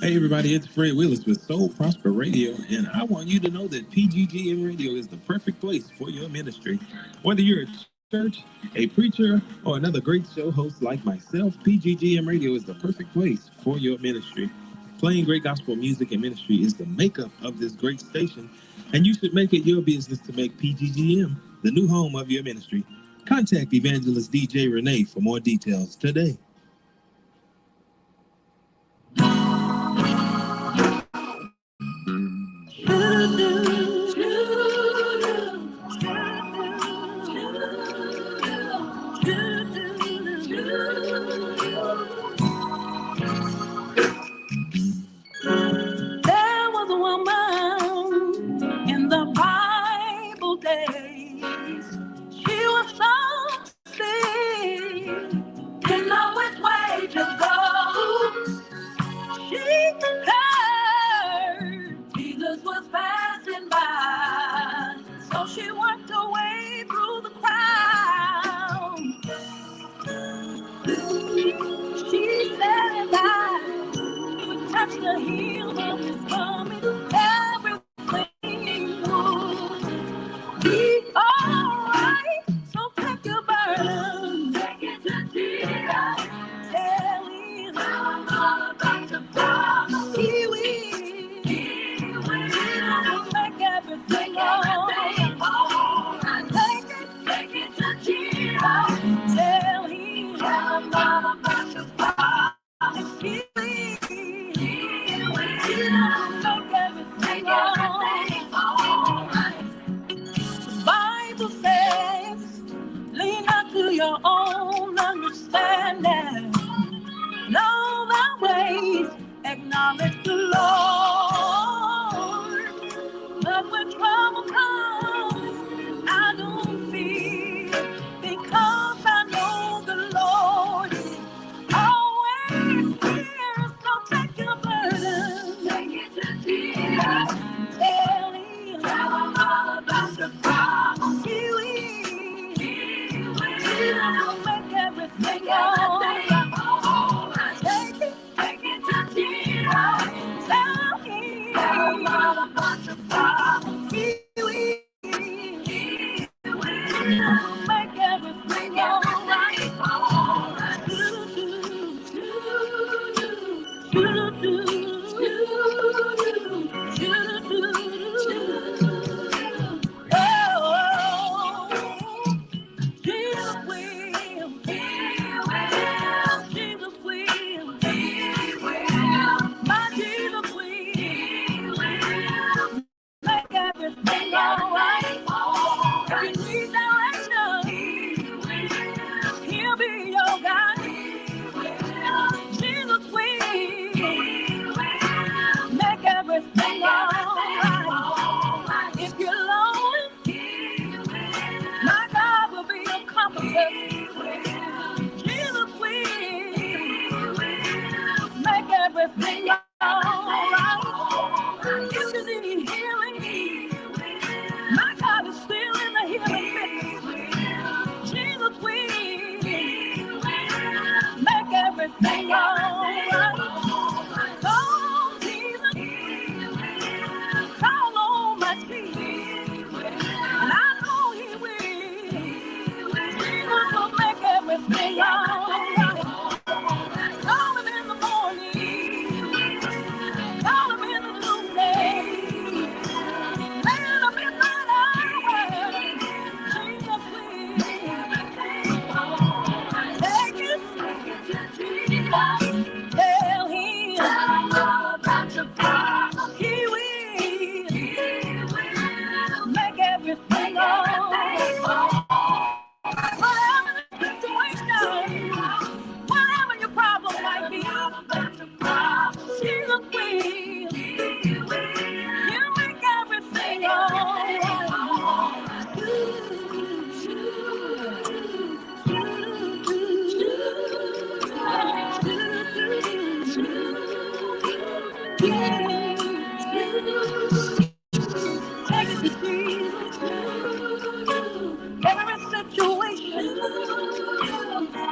Hey everybody, it's Fred Willis with Soul Prosper Radio, and I want you to know that PGGM Radio is the perfect place for your ministry. Whether you're a church, a preacher, or another great show host like myself, PGGM Radio is the perfect place for your ministry. Playing great gospel music and ministry is the makeup of this great station, and you should make it your business to make PGGM the new home of your ministry. Contact Evangelist DJ Renee for more details today.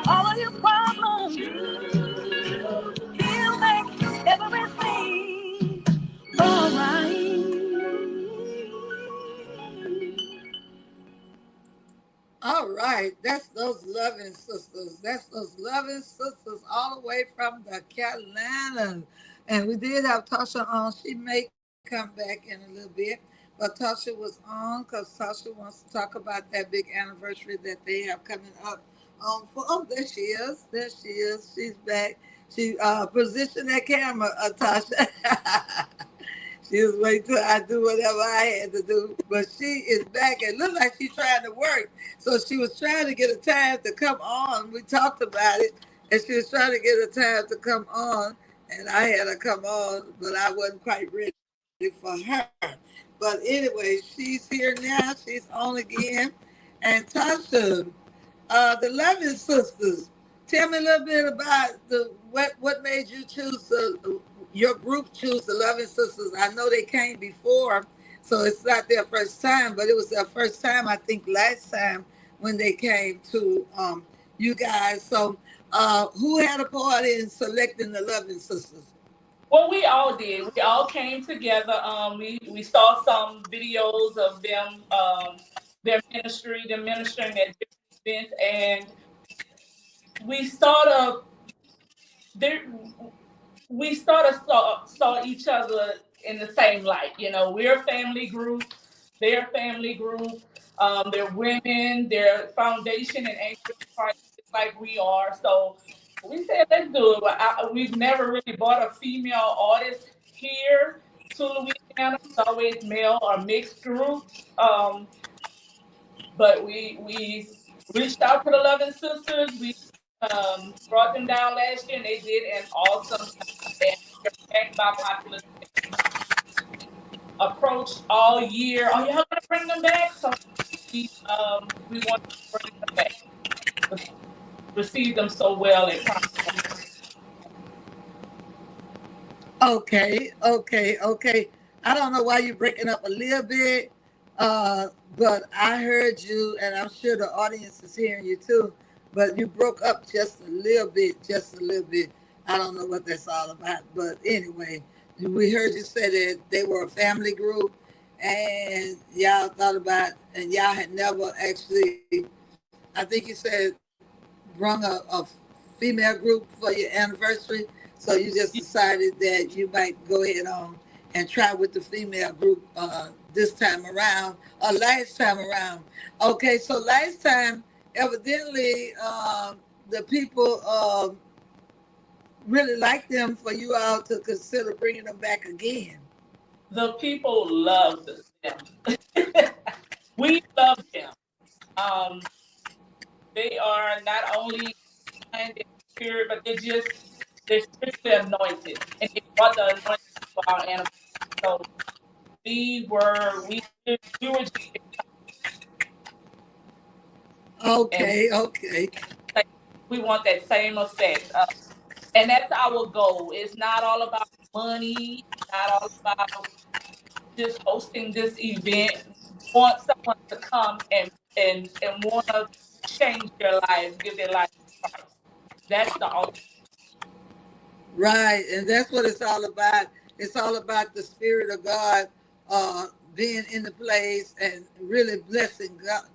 All of your problems, he'll make everything right. That's those loving sisters. That's those loving sisters all the way from the Carolinas. And we did have Tasha on. She may come back in a little bit. But Tasha was on because Tasha wants to talk about that big anniversary that they have coming up. There she is. There she is. She's back. She positioned that camera, Tasha. She was waiting till I do whatever I had to do. But she is back and looked like she's trying to work. So she was trying to get a time to come on. We talked about it. And she was trying to get a time to come on. And I had her come on, but I wasn't quite ready for her. But anyway, she's here now. She's on again. And Tasha, the Loving Sisters, tell me a little bit about what made you choose your group choose the Loving Sisters. I know they came before, so it's not their first time, but it was their first time, I think, last time when they came to you guys. So who had a part in selecting the Loving Sisters? Well, we all did. We all came together. We saw some videos of them, their ministry, them ministering at different events, and we sort of saw each other in the same light. You know, we're a family group. They're a family group. They're women. They're foundation and anchor Christ, just like we are. So we said, let's do it. We've never really brought a female artist here to Louisiana. It's always male or mixed groups. But we reached out to the Loving Sisters. We brought them down last year, and they did an awesome job. And they're back by popular approached all year. Oh, y'all gonna bring them back? So we want to bring them back. Receive them so well at Okay. I don't know why you're breaking up a little bit, but I heard you, and I'm sure the audience is hearing you too. But you broke up just a little bit. I don't know what that's all about, but anyway, we heard you say that they were a family group, and y'all thought about, and y'all had never actually, I think you said, brung a female group for your anniversary. So you just decided that you might go ahead on and try with the female group this time around, or last time around. Okay, so last time, evidently, the people really liked them for you all to consider bringing them back again. The people loved them. We love them. They are not only kind in spirit, but they're spiritually anointed, and they brought the anointing for our animals. So we were just Okay. Like, we want that same effect, and that's our goal. It's not all about money. Not all about just hosting this event. We want someone to come and want to change their lives, give their life to Christ. That's the ultimate. Right, and that's what it's all about. It's all about the Spirit of God being in the place and really blessing God.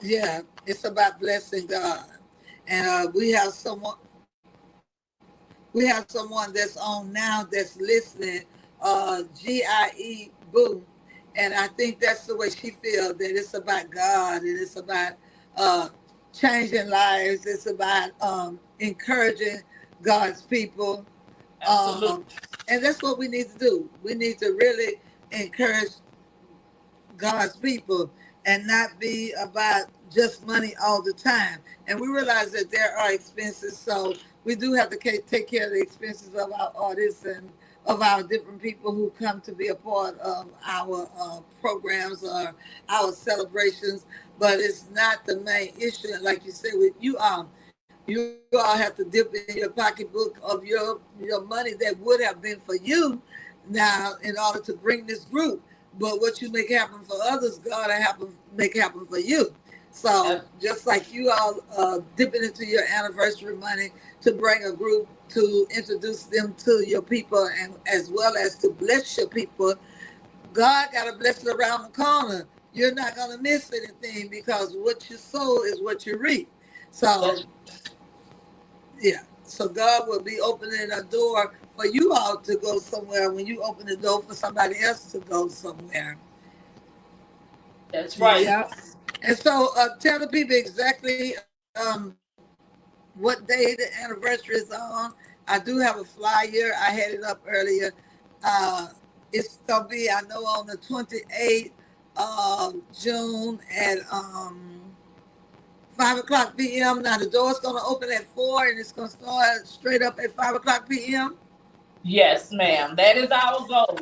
Yeah, it's about blessing God. And we have someone that's on now that's listening, GIE Boo. And I think that's the way she feels, that it's about God and it's about changing lives. It's about encouraging God's people. And that's what we need to do. We need to really encourage God's people and not be about just money all the time. And we realize that there are expenses, so we do have to take care of the expenses of our artists and of our different people who come to be a part of our programs or our celebrations. But it's not the main issue. And like you said, with you all have to dip in your pocketbook of your money that would have been for you now in order to bring this group. But what you make happen for others, God will make happen for you. So just like you all dipping into your anniversary money to bring a group to introduce them to your people and as well as to bless your people, God got a blessing around the corner you're not going to miss anything, because what you sow is what you reap. So, That's yeah. So God will be opening a door for you all to go somewhere when you open the door for somebody else to go somewhere. that's right. Yeah. And so tell the people exactly what day the anniversary is on. I do have a flyer. I had it up earlier. Uh, it's going to be, I know, on the 28th of June at 5 o'clock p.m. Now, the door's going to open at 4, and it's going to start straight up at 5 o'clock p.m. Yes, ma'am. That is our goal.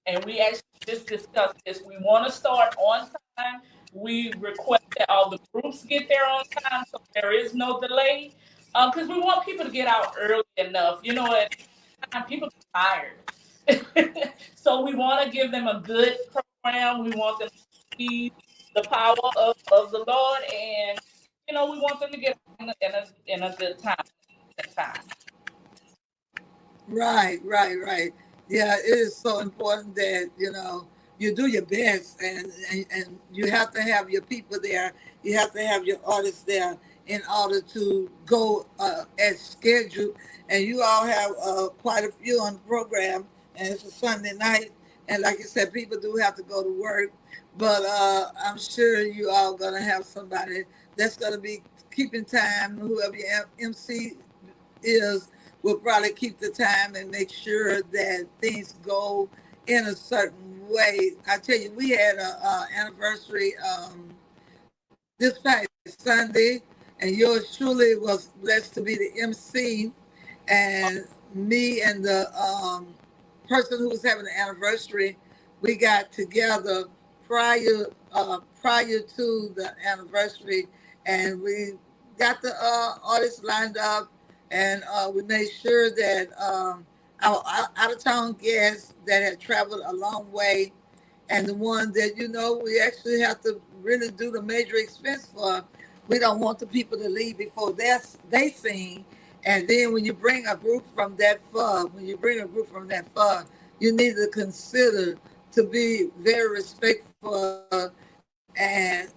And we actually just discussed this. We want to start on time. We request that all the groups get there on time, so there is no delay. Because we want people to get out early enough. You know, at time people get tired, so we want to give them a good program. We want them to see the power of the Lord, and we want them to get in a good time. Right, right, right. Yeah, it is so important that you do your best, and you have to have your people there. You have to have your artists there in order to go as scheduled. And you all have quite a few on the program, and it's a Sunday night. And like you said, people do have to go to work, but I'm sure you all gonna have somebody that's gonna be keeping time. Whoever your MC is will probably keep the time and make sure that things go in a certain way. I tell you, we had a anniversary this past Sunday, and yours truly was blessed to be the MC. And me and the person who was having the anniversary, we got together prior to the anniversary, and we got the artists lined up, and we made sure that our out of town guests that had traveled a long way, and the one that we actually have to really do the major expense for. We don't want the people to leave before they sing. And then when you bring a group from that far, you need to consider to be very respectful and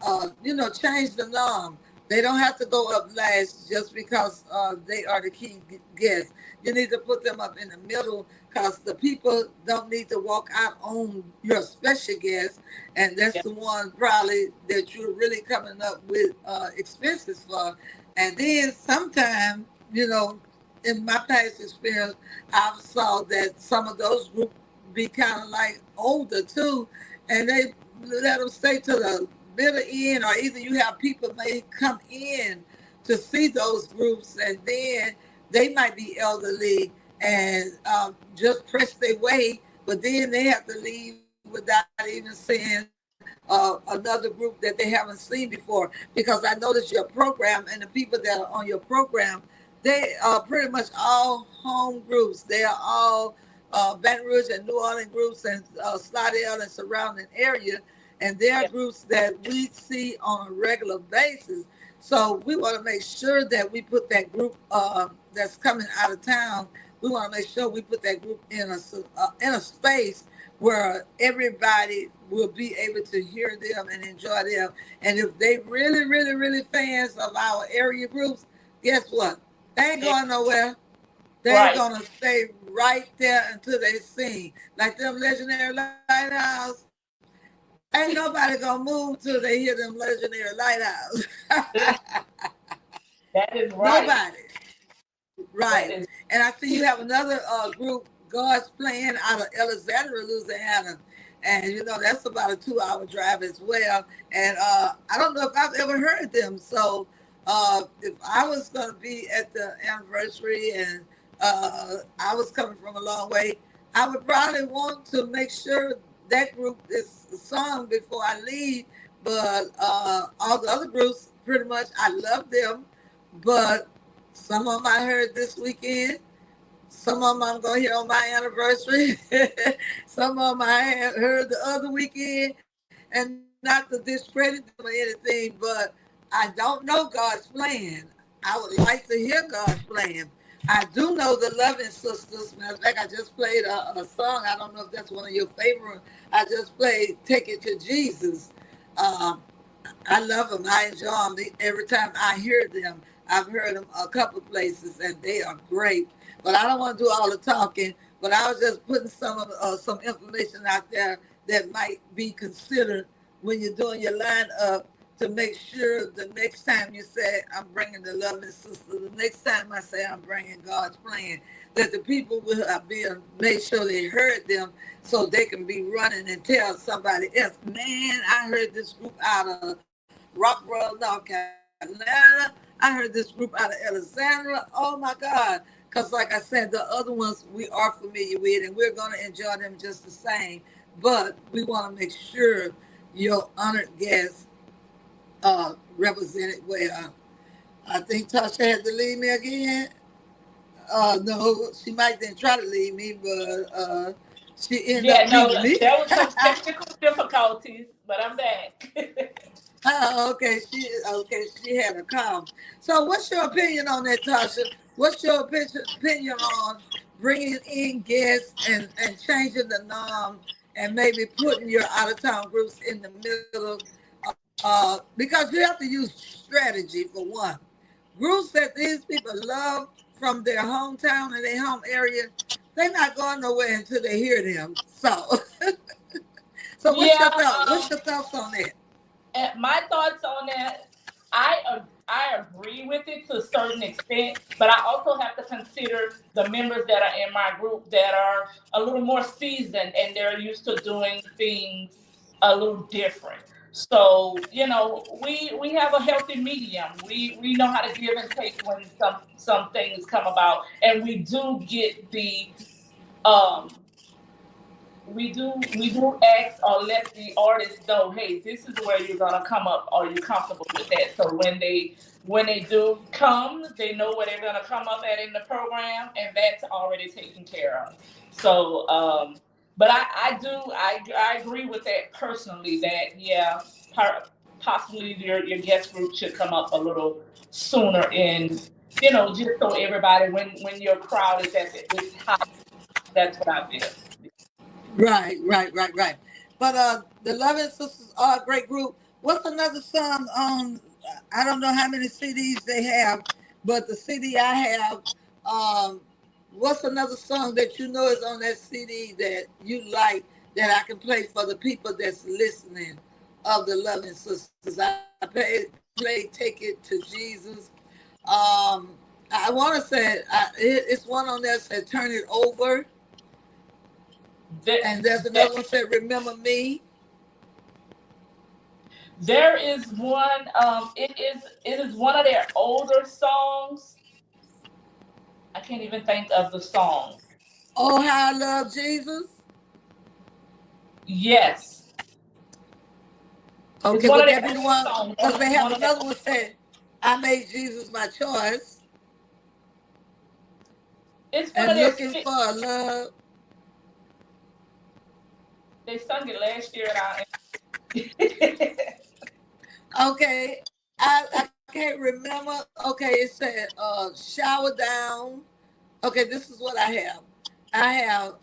change the norm. They don't have to go up last just because they are the key guests. You need to put them up in the middle, because the people don't need to walk out on your special guest, and that's Yeah. the one probably that you're really coming up with expenses for. And then sometimes, in my past experience, I've saw that some of those groups be kind of like older too, and they let them stay to the bitter end, or either you have people may come in to see those groups, and then they might be elderly and just press their way, but then they have to leave without even seeing another group that they haven't seen before. Because I noticed your program and the people that are on your program, they are pretty much all home groups. They are all Baton Rouge and New Orleans groups, and Slidell and surrounding area. And they are Yeah. groups that we see on a regular basis. So we want to make sure that we put that group that's coming out of town. We want to make sure we put that group in a space where everybody will be able to hear them and enjoy them. And if they really, really, really fans of our area groups, guess what? They ain't going nowhere. They're Right. gonna stay right there until they sing. Like them legendary lighthouse. Ain't nobody gonna move till they hear them legendary lighthouse. That is right. Nobody. That Right. is And I see you have another group, God's Plan, out of Alexandria, Louisiana. And that's about a 2-hour drive as well. And I don't know if I've ever heard them. So if I was going to be at the anniversary, and I was coming from a long way, I would probably want to make sure that group is sung before I leave. But all the other groups, pretty much, I love them. But some of them I heard this weekend. Some of them I'm going to hear on my anniversary. Some of them I had heard the other weekend. And not to discredit them or anything, but I don't know God's plan. I would like to hear God's plan. I do know the Loving Sisters. Matter of fact, I just played a song. I don't know if that's one of your favorite. I just played "Take It to Jesus." Um, I love them. I enjoy them every time I hear them. I've heard them a couple places, and they are great. But I don't want to do all the talking. But I was just putting some information out there that might be considered when you're doing your lineup to make sure the next time you say I'm bringing the Loving Sister, the next time I say I'm bringing God's plan, that the people will have been made sure they heard them so they can be running and tell somebody else. Man, I heard this group out of Rockville, North Carolina. I heard this group out of Alexandria. Oh my God. Because, like I said, the other ones we are familiar with, and we're going to enjoy them just the same. But we want to make sure your honored guests represented well. I think Tasha had to leave me again. No, she might then try to leave me, but she ended Yeah, up no, leaving me. there was some technical difficulties, but I'm back. Okay, she had a call. So, what's your opinion on that, Tasha? What's your opinion on bringing in guests and changing the norm and maybe putting your out of town groups in the middle? Because you have to use strategy for one. Groups that these people love from their hometown and their home area, they're not going nowhere until they hear them. So, so what's your Yeah, thought? What's your thoughts on that? and my thoughts on that, I agree with it to a certain extent, but I also have to consider the members that are in my group that are a little more seasoned and they're used to doing things a little different. So, we have a healthy medium. We know how to give and take when some things come about, and we do get the um we do ask or let the artist know, hey, this is where you're gonna come up. Are you comfortable with that? So when they do come, they know where they're gonna come up at in the program, and that's already taken care of. So, but I agree with that personally. That yeah, possibly your guest group should come up a little sooner in. Just so everybody, when your crowd is at its high, that's what I feel. Right. But the Loving Sisters are a great group. What's another song on? I don't know how many CDs they have, but the CD I have. Um, what's another song that you know is on that CD that you like that I can play for the people that's listening of the Loving Sisters? I play "Take It to Jesus." I want to say it's one on there that said "Turn It Over." That, And there's that another one said, "Remember Me." there is one. It is one of their older songs. I can't even think of the song. "Oh, How I Love Jesus." Yes, it's Okay, one would of that their be the older one? songs. Because they have One of their another one said, "I made Jesus my choice It's one of and their looking skits. for a love." They sung it last year at Okay, I can't remember. Okay, it said, "Shower Down." Okay, this is what I have. I have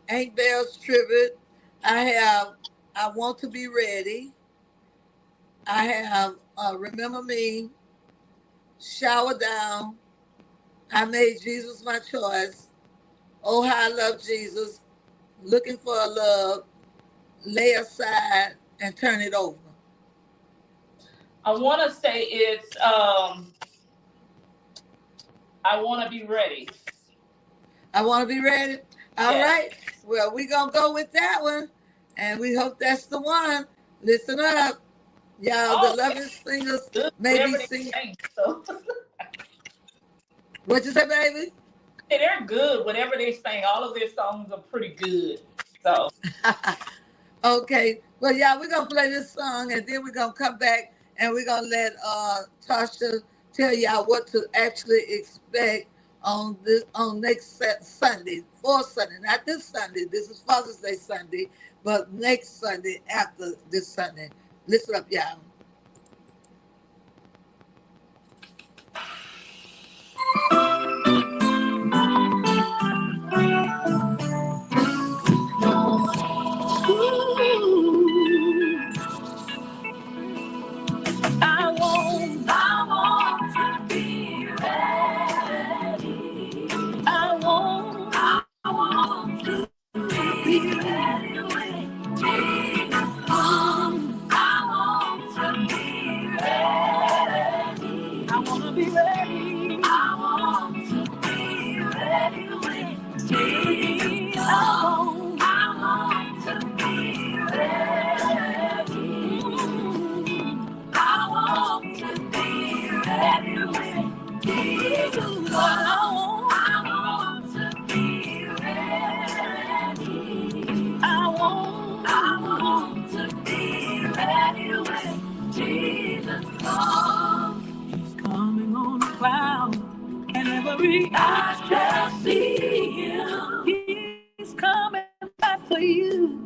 Ain't Bells Tribute. I have "I Want to Be Ready." I have "Remember Me," "Shower Down," "I Made Jesus My Choice," "Oh How I Love Jesus," "Looking for a Love," "Lay Aside," and "Turn It Over." I want to say it's I want to be ready. I want to be ready. All Yes. right. Well, we're going to go with that one. And we hope that's the one. Listen up. Y'all, the Oh, loving singers good. may be Whatever they singing. sing. So What you say, baby? they're good. Whatever they sing, all of their songs are pretty good. So Okay. Well, yeah, we're gonna play this song and then we're gonna come back and we're gonna let Tasha tell y'all what to actually expect on next Sunday, for Sunday, not this Sunday. This is Father's Day Sunday, but next Sunday after this Sunday. Listen up, y'all. I shall see him. He's coming back for you,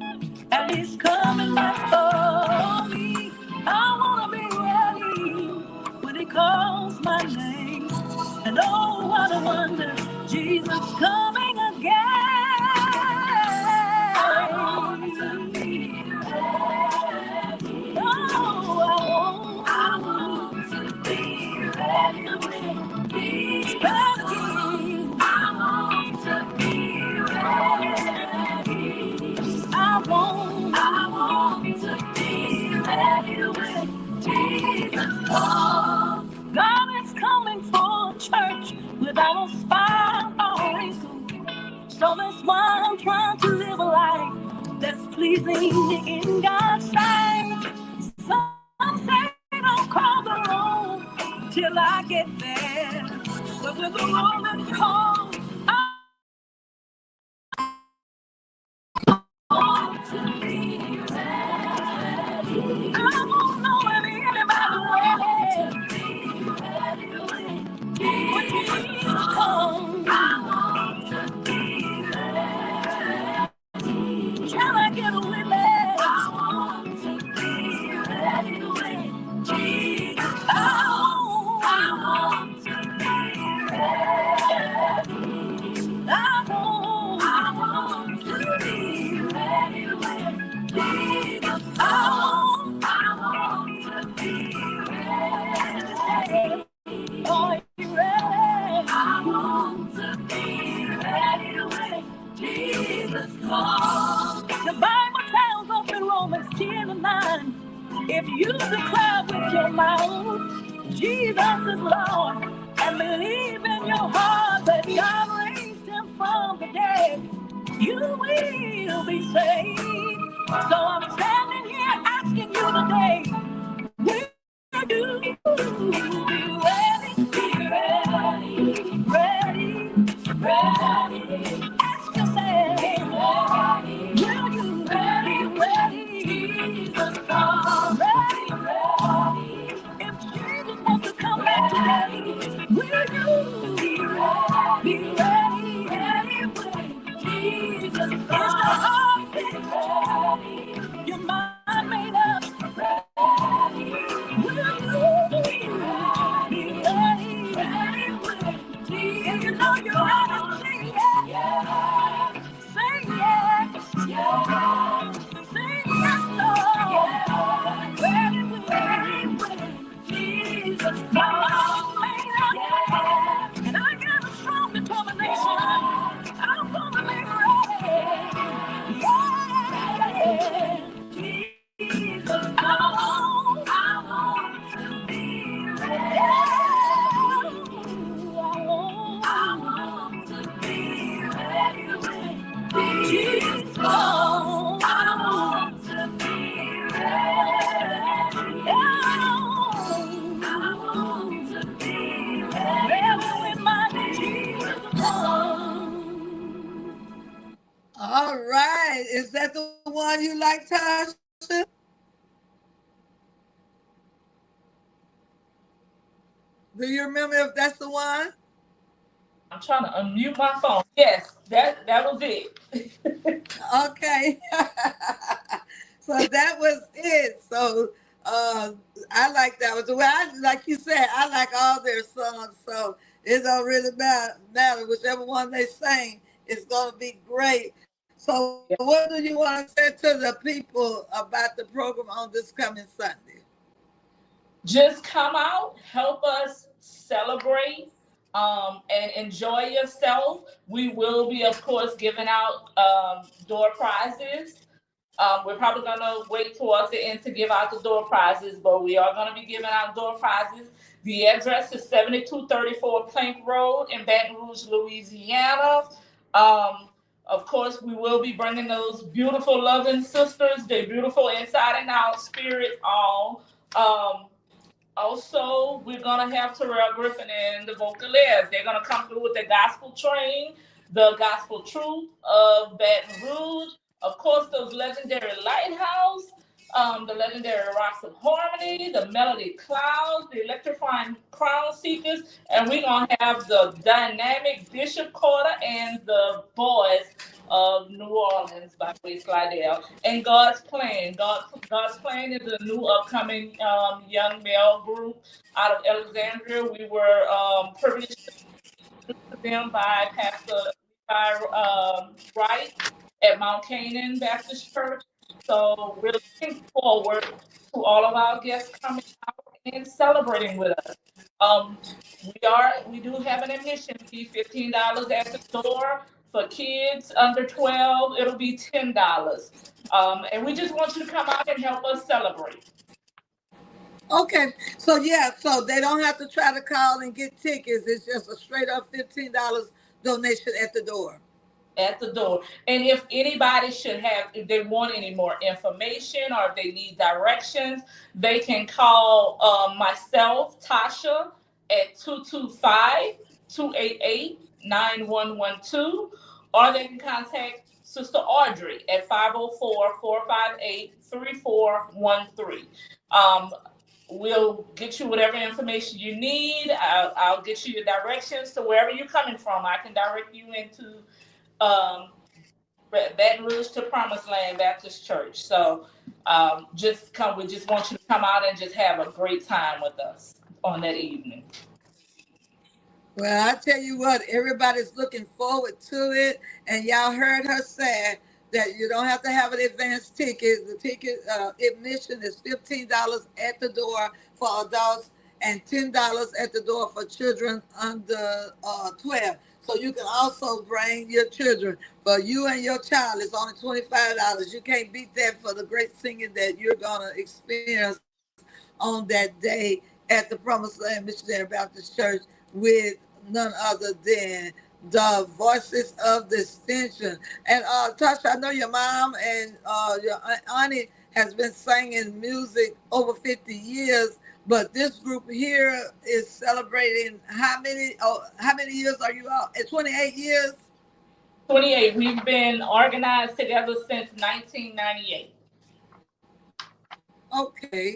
and he's coming back for me. I wanna be ready when he calls my name. And oh, what a wonder, Jesus coming again. I want to be ready. Oh, I want to be ready when he's ready. I want to be ready. I want to be ready when Jesus comes. God is coming for a church without a spot or wrinkle. So that's why I'm trying to live a life that's pleasing in God's sight. Some say don't call the road till I get there. But when the road is cold, I want to be ready. I don't know if anybody ready. When Jesus comes, I want to be ready. Can I get a witness? I want to be ready when Jesus comes. I want to be ready. I want to be ready when Jesus comes. I want to be ready. Are you ready? I want to be ready when Jesus comes. The Bible tells us in Romans 10:9, if you declare with your mouth Jesus is Lord and believe in your heart that God raised him from the dead, you will be saved. So I'm standing here asking you today, will you be ready? Be ready, ready, ready. Ask yourself, will you be ready? Jesus comes, ready, ready. If Jesus wants to come back today, will you be ready? Be ready, ready when Jesus comes. Is your heart fixed? Your mind made up? Ready. Will you be ready? Ready when Jesus. If you know you're ready, say yes. Say yes. Yes. Say yes, Lord. Ready when Jesus comes. And I got a strong determination. I'm gonna be ready. Yeah. Jesus, I want to be ready. I want to be ready when Jesus comes. I want to be ready. I want to be ready when my Jesus comes. All right. Is that the one you like, Tasha? Do you remember if that's the one? I'm trying to unmute my phone. Yes, that was it. Okay. So that was it. So I like that one. Well, like you said, I like all their songs. So it don't really matter. Whichever one they sing, it's going to be great. So what do you want to say to the people about the program on this coming Sunday? Just come out, help us celebrate, and enjoy yourself. We will be, of course, giving out door prizes. We're probably going to wait towards the end to give out the door prizes, but we are going to be giving out door prizes. The address is 7234 Plank Road in Baton Rouge, Louisiana. Of course, we will be bringing those beautiful, loving sisters. They're beautiful inside and out, spirit all. Also, we're going to have Terrell Griffin and the Vocaliers. They're going to come through with the gospel train, the gospel truth of Baton Rouge. Of course, those legendary Lighthouse. the legendary Rocks of Harmony, the Melody Clouds, the Electrifying Crown Seekers, and we're going to have the dynamic Bishop Carter and the Boys of New Orleans by Way Slidell. And God's Plan. God's Plan is a new upcoming young male group out of Alexandria. We were privileged to them by Pastor Wright at Mount Canaan Baptist Church. So we're looking forward to all of our guests coming out and celebrating with us. Um, we do have an admission fee, $15 at the door. For kids under 12, it'll be $10. And we just want you to come out and help us celebrate. Okay, so yeah, so they don't have to try to call and get tickets. It's just a straight up $15 donation at the door. At the door. And if anybody if they want any more information or if they need directions, they can call myself, Tasha, at 225-288-9112, or they can contact Sister Audrey at 504-458-3413. We'll get you whatever information you need. I'll get you your directions to wherever you're coming from. I can direct you into Baton Rouge to Promised Land Baptist Church. So just come. We just want you to come out and just have a great time with us on that evening. Well, I tell you what, everybody's looking forward to it, and y'all heard her say that you don't have to have an advance ticket. The ticket admission is $15 at the door for adults and $10 at the door for children under 12. So you can also bring your children. For you and your child, it's only $25. You can't beat that for the great singing that you're going to experience on that day at the Promised Land Missionary Baptist Church with none other than the Voices of Distinction. And Tasha, I know your mom and your auntie has been singing music over 50 years, but this group here is celebrating how many years are you out? 28 years? 28. We've been organized together since 1998. Okay.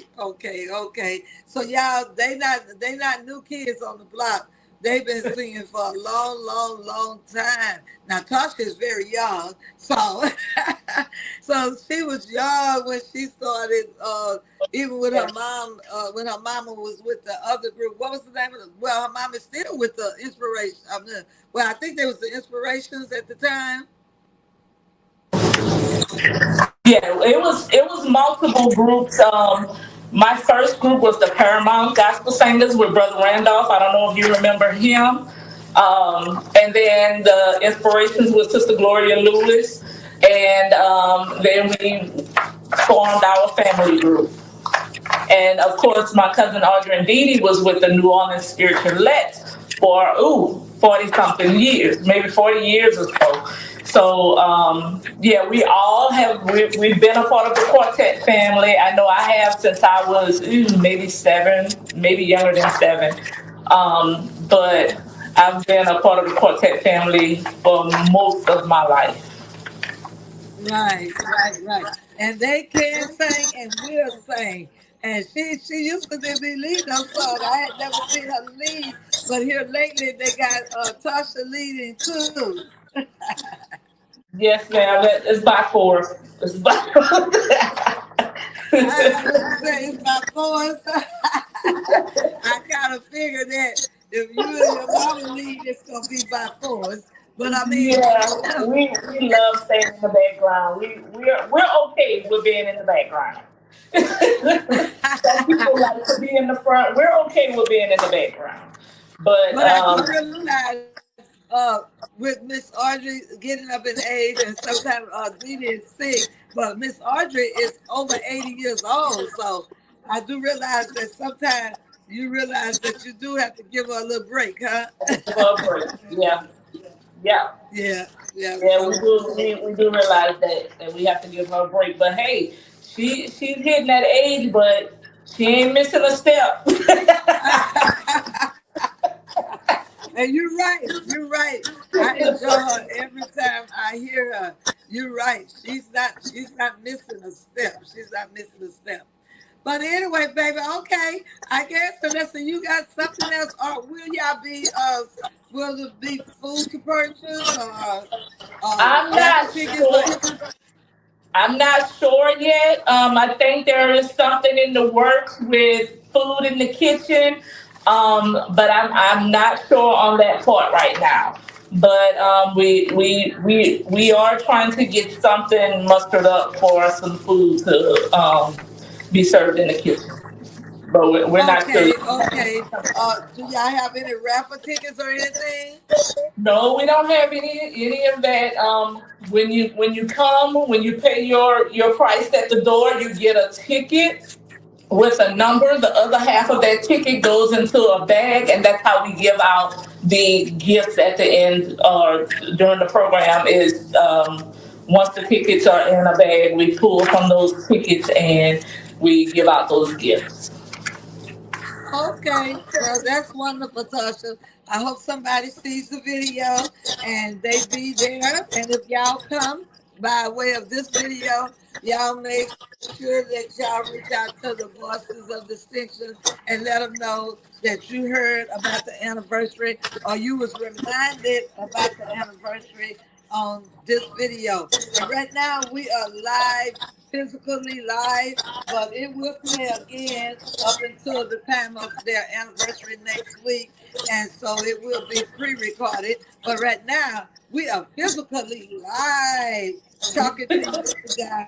So y'all, they not new kids on the block. They've been singing for a long time. Now Tasha is very young, so so she was young when she started. Even with her mom, when her mama was with the other group. What was the name of it? Well, her mom is still with the Inspiration. I think there was the Inspirations at the time. Yeah, it was multiple groups. My first group was the Paramount Gospel Singers with Brother Randolph. I don't know if you remember him. And then the Inspirations with Sister Gloria Lewis. And then we formed our family group. And of course, my cousin Audrey and Dee Dee was with the New Orleans Spiritualettes for 40 something years, maybe 40 years or so. So yeah, we've been a part of the quartet family. I know I have since I was maybe 7, maybe younger than 7. But I've been a part of the quartet family for most of my life. Right. And they can sing and will sing. And she used to be leading those songs. I had never seen her lead, but here lately they got Tasha leading too. Yes, ma'am. It's by force. It's by force. It's by force. I kind of figured that if you and your mama lead, it's gonna be by force. But I mean, yeah, we love staying in the background. We're okay with being in the background. Some people like to be in the front. We're okay with being in the background. But I realize with Miss Audrey getting up in age, and sometimes Dee Dee is sick, but Miss Audrey is over 80 years old. So I do realize that sometimes you realize that you do have to give her a little break, huh? Yeah. We do realize that we have to give her a break. But hey, she's hitting that age, but she ain't missing a step. And you're right. I enjoy her every time I hear her. You're right. She's not missing a step. She's not missing a step. But anyway, baby, okay. I guess unless you got something else, or will it be food to purchase or I'm raffle not tickets or sure. I'm not sure yet. I think there is something in the works with food in the kitchen, but I'm not sure on that part right now. But we are trying to get something mustered up for some food to be served in the kitchen. But we're not sure okay, yet. okay. Do y'all have any raffle tickets or anything? No, we don't have any of that. When you pay your price at the door, you get a ticket with a number. The other half of that ticket goes into a bag, and that's how we give out the gifts at the end or during the program. Is once the tickets are in a bag, we pull from those tickets and we give out those gifts. Okay, well that's wonderful, Tasha. I hope somebody sees the video and they be there. And if y'all come by way of this video, y'all make sure that y'all reach out to the voices of distinction and let them know that you heard about the anniversary or you was reminded about the anniversary on this video. And right now we are live, physically live, but it will play again up until the time of their anniversary next week. And so it will be pre recorded. But right now, we are physically live talking to you guys.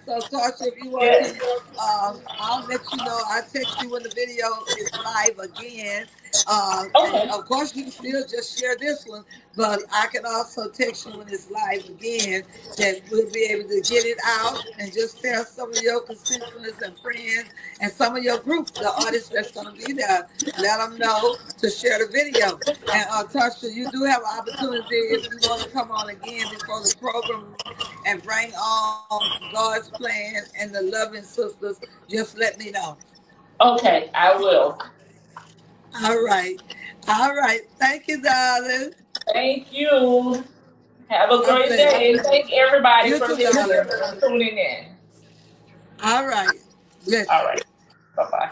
So, Tasha, if you want to, Yes. I'll let you know. I'll text you when the video is live again. And Okay. of course, you can still just share this one, but I can also text you when it's live again that we'll be able to get it out and just tell some of your constituents and friends and some of your group, the artists that's going to be there, let them know to share the video. And Tasha, you do have an opportunity if you want to come on again before the program and bring on God's plan and the loving sisters. Just let me know. Okay, I will. All right. All right. Thank you, darling. Thank you. Have a God great bless. day, and thank everybody You for too, listening darling. and tuning in. All right. Bless All you. right. Bye bye.